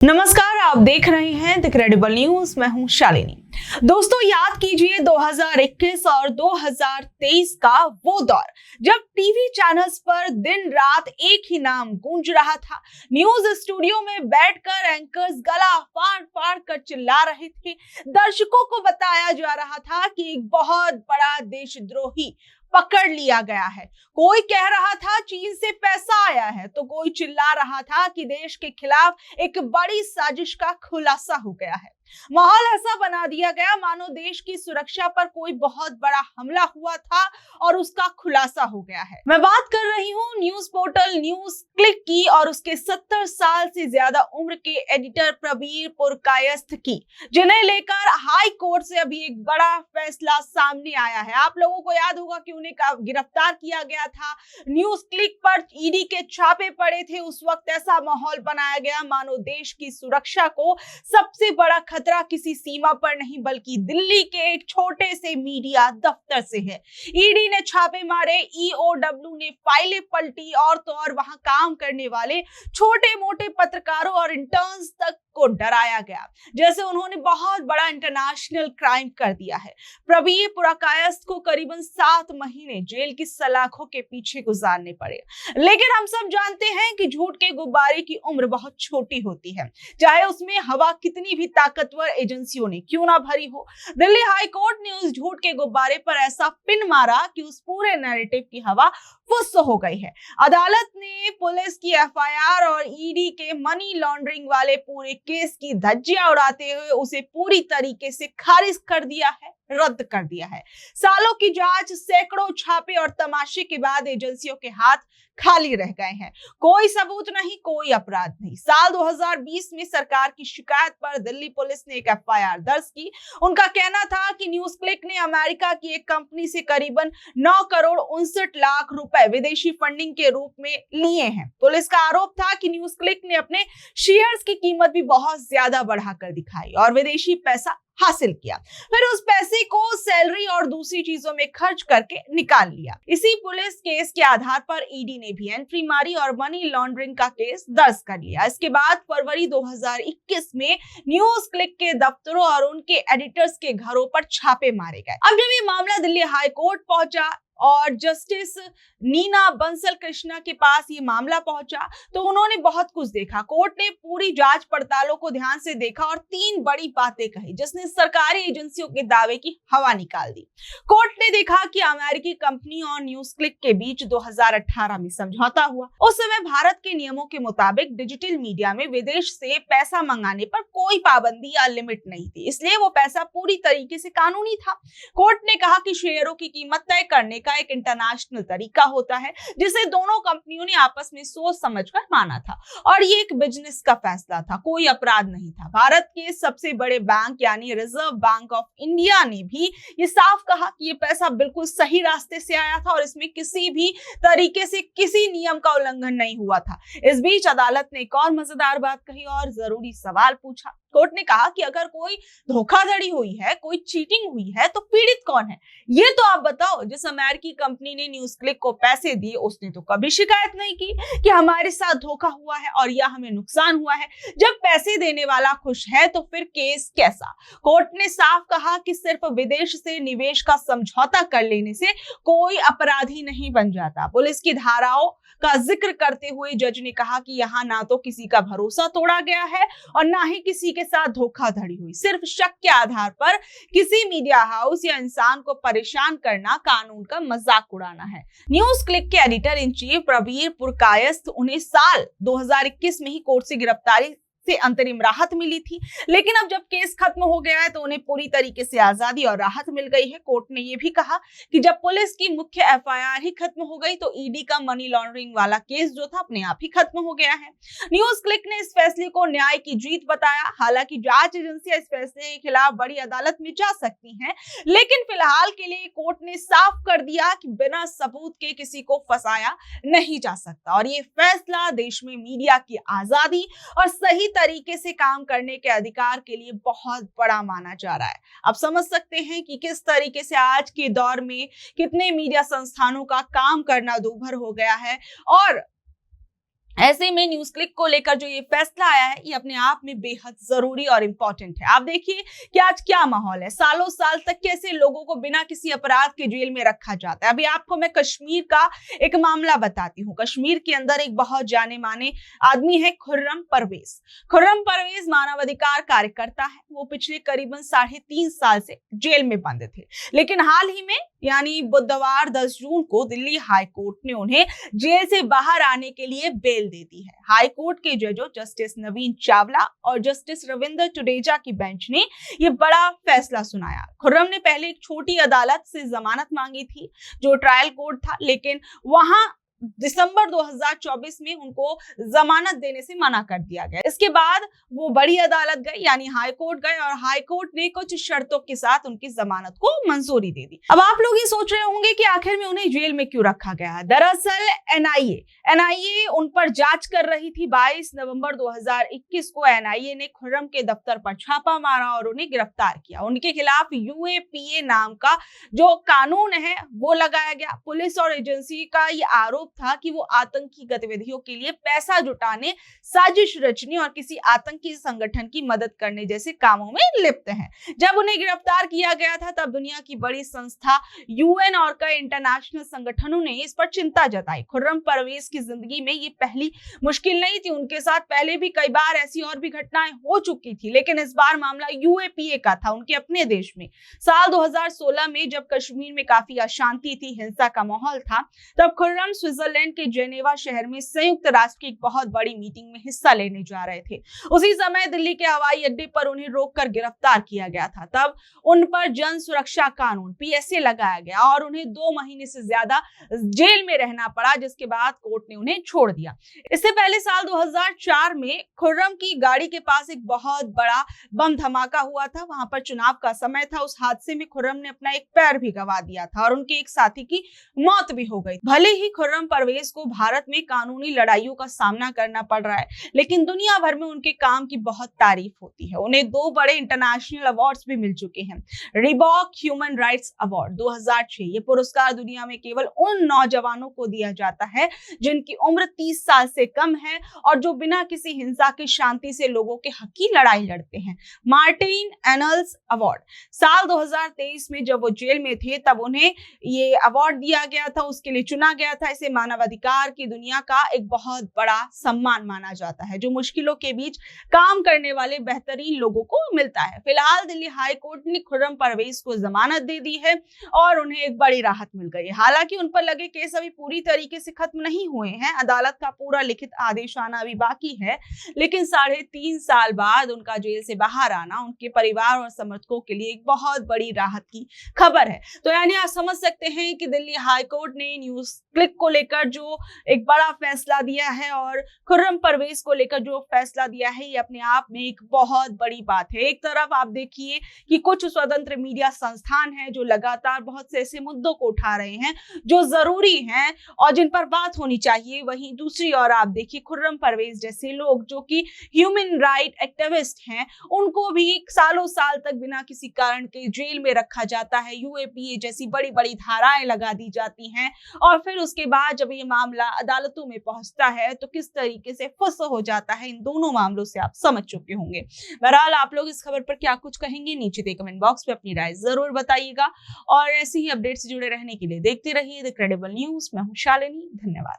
नमस्कार, आप देख रहे हैं द क्रेडिबल न्यूज। मैं हूं शालिनी। दोस्तों, याद कीजिए 2021 और 2023 का वो दौर जब टीवी चैनल्स पर दिन रात एक ही नाम गूंज रहा था। न्यूज स्टूडियो में बैठकर एंकर्स गला फाड़ फाड़ कर चिल्ला रहे थे। दर्शकों को बताया जा रहा था कि एक बहुत बड़ा देशद्रोही पकड़ लिया गया है। कोई कह रहा था चीन से पैसा आया है, तो कोई चिल्ला रहा था कि देश के खिलाफ एक बड़ी साजिश का खुलासा हो गया है। माहौल ऐसा बना दिया गया मानो देश की सुरक्षा पर कोई बहुत बड़ा हमला हुआ था और उसका खुलासा हो गया है। मैं बात कर रही हूँ न्यूज पोर्टल न्यूज क्लिक की और उसके 70 साल से ज्यादा उम्र के एडिटर प्रवीर पुरकायस्थ की, जिन्हें लेकर हाई कोर्ट से अभी एक बड़ा फैसला सामने आया है। आप लोगों को याद होगा कि उन्हें गिरफ्तार किया गया था। न्यूज क्लिक पर ईडी के छापे पड़े थे। उस वक्त ऐसा माहौल बनाया गया मानो देश की सुरक्षा को सबसे बड़ा खतरा किसी सीमा पर नहीं बल्कि दिल्ली के एक छोटे से मीडिया दफ्तर से है। ईडी ने छापे मारे, ईओडब्ल्यू ने फाइलें पलटी और तो और वहां काम करने वाले छोटे मोटे पत्रकारों और इंटर्न्स तक को डराया गया, जैसे उन्होंने बहुत बड़ा इंटरनेशनल क्राइम कर दिया है। प्रवीर पुरकायस्थ को करीबन 7 महीने जेल की सलाखों के पीछे गुजारने पड़े। लेकिन हम सब जानते हैं कि झूठ के गुब्बारे की उम्र बहुत छोटी होती है, चाहे उसमें हवा कितनी भी ताकतवर एजेंसियों ने क्यों ना भरी हो। दिल्ली हाई कोर्ट ने उस झूठ के गुब्बारे पर ऐसा पिन मारा कि उस पूरे नैरेटिव की हवा फुस हो गई है। अदालत ने पुलिस की एफआईआर और ईडी के मनी लॉन्ड्रिंग वाले पूरे केस की धज्जियां उड़ाते हुए उसे पूरी तरीके से खारिज कर दिया है, रद्द कर दिया है। सालों की जांच, सैकड़ों छापे और तमाशे के बाद एजेंसियों के हाथ खाली रह गए हैं। कोई सबूत नहीं, कोई अपराध नहीं। साल 2020 में सरकार की शिकायत पर दिल्ली पुलिस ने एक एफआईआर दर्ज की। उनका कहना था कि न्यूज क्लिक ने अमेरिका की एक कंपनी से करीबन 9 करोड़ 59 लाख रुपए विदेशी फंडिंग के रूप में लिए हैं। पुलिस का आरोप था कि न्यूज क्लिक ने अपने शेयर्स की कीमत भी बहुत ज्यादा बढ़ाकर दिखाई और विदेशी पैसा हासिल किया, फिर उस पैसे को सैलरी और दूसरी चीजों में खर्च करके निकाल लिया। इसी पुलिस केस के आधार पर ईडी ने भी एंट्री मारी और मनी लॉन्ड्रिंग का केस दर्ज कर लिया। इसके बाद फरवरी 2021 में न्यूज क्लिक के दफ्तरों और उनके एडिटर्स के घरों पर छापे मारे गए। अब जब ये मामला दिल्ली हाई कोर्ट पहुंचा और जस्टिस नीना बंसल कृष्णा के पास ये मामला पहुंचा, तो उन्होंने बहुत कुछ देखा। कोर्ट ने पूरी जांच पड़तालों को ध्यान से देखा और 3 बड़ी बातें कही जिसने सरकारी एजेंसियों के दावे की हवा निकाल दी। कोर्ट ने देखा कि अमेरिकी कंपनी और न्यूज क्लिक के बीच 2018 में समझौता हुआ। उस समय भारत के नियमों के मुताबिक डिजिटल मीडिया में विदेश से पैसा मंगाने पर कोई पाबंदी या लिमिट नहीं थी, इसलिए वो पैसा पूरी तरीके से कानूनी था। कोर्ट ने कहा कि शेयरों की कीमत तय करने का एक इंटरनेशनल तरीका होता है जिसे दोनों कंपनियों ने आपस में सोच समझकर माना था और ये एक बिजनेस का फैसला था, कोई अपराध नहीं था। भारत के सबसे बड़े बैंक यानी रिजर्व बैंक ऑफ इंडिया ने भी ये साफ कहा कि ये पैसा बिल्कुल सही रास्ते से आया था और इसमें किसी भी तरीके से किसी नियम का उल्लंघन नहीं हुआ था। इस बीच अदालत ने एक और मजेदार बात कही और जरूरी सवाल पूछा। कोर्ट ने कहा कि अगर कोई धोखाधड़ी हुई है, कोई चीटिंग हुई है, तो पीड़ित कौन है? ये तो आप बताओ। जिस अमेरिकी कंपनी ने न्यूज क्लिक को पैसे दिए उसने तो कभी शिकायत नहीं की कि हमारे साथ धोखा हुआ है और या हमें नुकसान हुआ है। जब पैसे देने वाला खुश है तो फिर केस कैसा? कोर्ट ने साफ कहा कि सिर्फ विदेश से निवेश का समझौता कर लेने से कोई अपराधी नहीं बन जाता। पुलिस की धाराओं का जिक्र करते हुए जज ने कहा कि यहाँ ना तो किसी का भरोसा तोड़ा गया है और ना ही किसी के साथ धोखाधड़ी हुई। सिर्फ शक के आधार पर किसी मीडिया हाउस या इंसान को परेशान करना कानून का मजाक उड़ाना है। न्यूज क्लिक के editor in chief Pravir Purkayastha, उन्हें साल 2021 में ही कोर्ट से गिरफ्तारी से अंतरिम राहत मिली थी, लेकिन अब जब केस खत्म हो गया है तो उन्हें पूरी तरीके से आजादी और राहत मिल गई है। कोर्ट ने यह भी कहा कि जब पुलिस की मुख्य एफआईआर ही खत्म हो गई तो ईडी का मनी लॉन्ड्रिंग वाला केस जो था अपने आप ही खत्म हो गया है। न्यूज क्लिक ने इस फैसले को न्याय की जीत बताया। हालांकि जांच एजेंसियां इस फैसले के खिलाफ बड़ी अदालत में जा सकती हैं, लेकिन फिलहाल के लिए कोर्ट ने साफ कर दिया कि बिना सबूत के किसी को फंसाया नहीं जा सकता और ये फैसला देश में मीडिया की आजादी और सही तरीके से काम करने के अधिकार के लिए बहुत बड़ा माना जा रहा है। आप समझ सकते हैं कि किस तरीके से आज के दौर में कितने मीडिया संस्थानों का काम करना दूभर हो गया है और ऐसे में न्यूज क्लिक को लेकर जो ये फैसला आया है, ये अपने आप में बेहद जरूरी और इम्पोर्टेंट है। आप देखिए कि आज क्या माहौल है। सालों साल तक कैसे लोगों को बिना किसी अपराध के जेल में रखा जाता है। अभी आपको मैं कश्मीर का एक मामला बताती हूँ। कश्मीर के अंदर एक बहुत जाने माने आदमी है खुर्रम परवेज। खुर्रम परवेज मानवाधिकार कार्यकर्ता है। वो पिछले करीबन 3.5 साल से जेल में बंद थे, लेकिन हाल ही में यानी बुधवार 10 जून को दिल्ली हाई कोर्ट ने उन्हें जेल से बाहर आने के लिए बेल दे दी है। हाई कोर्ट के जजों जस्टिस नवीन चावला और जस्टिस रविंद्र टुडेजा की बेंच ने यह बड़ा फैसला सुनाया। खुर्रम ने पहले एक छोटी अदालत से जमानत मांगी थी, जो ट्रायल कोर्ट था, लेकिन वहां दिसंबर 2024 में उनको जमानत देने से मना कर दिया गया। इसके बाद वो बड़ी अदालत गए यानी हाई कोर्ट गए और हाई कोर्ट ने कुछ शर्तों के साथ उनकी जमानत को मंजूरी दे दी। अब आप लोग ये सोच रहे होंगे कि आखिर में उन्हें जेल में क्यों रखा गया है। दरअसल एनआईए उन पर जांच कर रही थी। 22 नवंबर 2021 को एनआईए ने खुर्रम के दफ्तर पर छापा मारा और उन्हें गिरफ्तार किया। उनके खिलाफ यूएपीए नाम का जो कानून है वो लगाया गया। पुलिस और एजेंसी का ये आरोप था कि वो आतंकी गतिविधियों के लिए पैसा जुटाने, साजिश रचने और किसी आतंकी संगठन की मदद करने जैसे कामों में लिप्त हैं। जब उन्हें गिरफ्तार किया गया था तब दुनिया की बड़ी संस्था यूएन और कई इंटरनेशनल संगठनों ने इस पर चिंता जताई। खुर्रम परवेज की जिंदगी में ये पहली मुश्किल नहीं थी। उनके साथ पहले भी कई बार ऐसी और भी घटनाएं हो चुकी थी, लेकिन इस बार मामला यूएपीए का था, उनके अपने देश में। साल 2016 में जब कश्मीर में काफी अशांति थी, हिंसा का माहौल था, तब खुर्रम स्विट्जरलैंड के जेनेवा शहर में संयुक्त राष्ट्र की एक बहुत बड़ी मीटिंग में हिस्सा लेने जा रहे थे। उसी समय दिल्ली के हवाई अड्डे पर उन्हें रोककर गिरफ्तार किया गया था। तब उन पर जन सुरक्षा कानून पीएसए लगाया गया और उन्हें 2 महीने से ज्यादा जेल में रहना पड़ा, जिसके बाद कोर्ट ने उन्हें छोड़ दिया। इससे पहले साल 2004 में खुर्रम की गाड़ी के पास एक बहुत बड़ा बम धमाका हुआ था। वहां पर चुनाव का समय था। उस हादसे में खुर्रम ने अपना एक पैर भी गंवा दिया था और उनके एक साथी की मौत भी हो गई। भले ही खुर्रम परवेज को भारत में कानूनी लड़ाइयों का सामना करना पड़ रहा है, लेकिन दुनिया भर में उनके काम की बहुत तारीफ होती है। उन्हें 2 बड़े इंटरनेशनल अवार्ड्स भी मिल चुके हैं। रिबॉक ह्यूमन राइट्स अवार्ड 2006, ये पुरस्कार दुनिया में केवल उन नौजवानों को दिया जाता है जिनकी उम्र 30 साल से कम है और जो बिना किसी हिंसा की शांति से लोगों के हक की लड़ाई लड़ते हैं। मार्टिन एनल्स अवार्ड साल 2023 में जब वो जेल में थे तब उन्हें ये अवार्ड दिया गया था, उसके लिए चुना गया था। इसे मानवाधिकार की दुनिया का एक बहुत बड़ा सम्मान माना जाता है, जो मुश्किलों के बीच काम करने वाले बेहतरीन लोगों को मिलता है। फिलहाल दिल्ली हाई कोर्ट ने खुर्रम परवेज को जमानत दे दी है और उन्हें एक बड़ी राहत मिल गई है। हालांकि उन पर लगे केस अभी पूरी तरीके से खत्म नहीं हुए हैं। अदालत का पूरा लिखित आदेश आना अभी बाकी है, लेकिन 3.5 साल बाद उनका जेल से बाहर आना उनके परिवार और समर्थकों के लिए एक बहुत बड़ी राहत की खबर है। तो यानी आप समझ सकते हैं कि दिल्ली हाई कोर्ट ने न्यूज क्लिक को लेकर जो एक बड़ा फैसला दिया है और खुर्रम परवेज को लेकर जो फैसला दिया है, ये अपने आप में एक बहुत बड़ी बात है। एक तरफ आप देखिए कि कुछ स्वतंत्र मीडिया संस्थान हैं जो लगातार बहुत से ऐसे मुद्दों को उठा रहे हैं जो जरूरी हैं और जिन पर बात होनी चाहिए। वहीं दूसरी ओर आप देखिए खुर्रम परवेज जैसे लोग जो कि ह्यूमन राइट एक्टिविस्ट हैं, उनको भी सालों साल तक बिना किसी कारण के जेल में रखा जाता है। यूएपीए जैसी बड़ी बड़ी धाराएं लगा दी जाती हैं और फिर उसके बाद जब ये मामला अदालतों में पहुंचता है तो किस तरीके से फुस हो जाता है। इन दोनों मामलों से आप समझ चुके होंगे। बहरहाल आप लोग इस खबर पर क्या कुछ कहेंगे, नीचे दे कमेंट बॉक्स में अपनी राय जरूर बताइएगा और ऐसे ही अपडेट से जुड़े रहने के लिए देखते रहिए द क्रेडिबल न्यूज। मैं हूं शालिनी, धन्यवाद।